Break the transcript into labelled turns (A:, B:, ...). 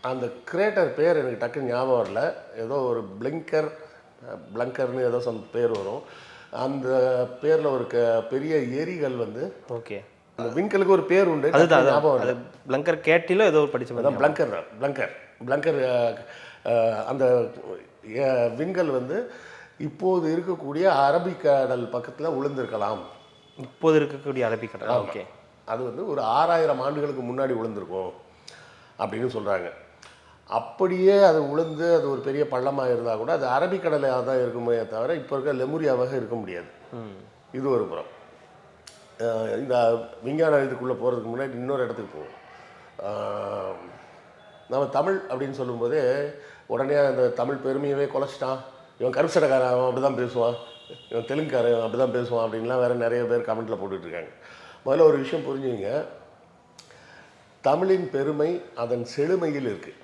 A: அந்த கிரேட்டர் பேர் எனக்கு டக்குன்னு ஞாபகம் வரல. ஏதோ ஒரு பிளங்கர்னு ஏதோ பேர் வரும். அந்த பேரில் ஒரு பெரிய ஏரிகள் வந்து
B: ஓகே.
A: அந்த விண்கலுக்கு ஒரு பேர் உண்டு.
B: அதுதான்
A: ஞாபகம்
B: அது
A: வரல.
B: பிளங்கர் கேட்டிலோ ஏதோ ஒரு படிச்ச
A: அதான் பிளங்கர் அந்த விண்கல் வந்து இப்போது இருக்கக்கூடிய அரபிக்கடல் பக்கத்தில் விழுந்திருக்கலாம்.
B: இப்போது இருக்கக்கூடிய அரபிக்கடல். ஓகே.
A: அது வந்து ஒரு 6000 ஆண்டுகளுக்கு முன்னாடி விழுந்திருக்கும் அப்படின்னு சொல்கிறாங்க. அப்படியே அது விழுந்து அது ஒரு பெரிய பள்ளமாக இருந்தால் கூட அது அரபிக்கடலாக தான் இருக்குமே தவிர இப்போ இருக்க லெமுரியாவாக இருக்க முடியாது. இது ஒரு புறம். இந்த விஞ்ஞான இதுக்குள்ளே போகிறதுக்கு முன்னாடி இன்னொரு இடத்துக்கு போவோம். நம்ம தமிழ் அப்படின்னு சொல்லும்போது உடனே அந்த தமிழ் பெருமையவே குலைச்சிட்டான், இவன் கருப்சடைக்காரன், அவன் அப்படி தான் பேசுவான், இவன் தெலுங்குக்காரன் அப்படி தான் பேசுவான் அப்படின்லாம் வேறு நிறைய பேர் கமெண்ட்டில் போட்டுட்ருக்காங்க. முதல்ல ஒரு விஷயம் புரிஞ்சுங்க, தமிழின் பெருமை அதன் செழுமையில் இருக்குது.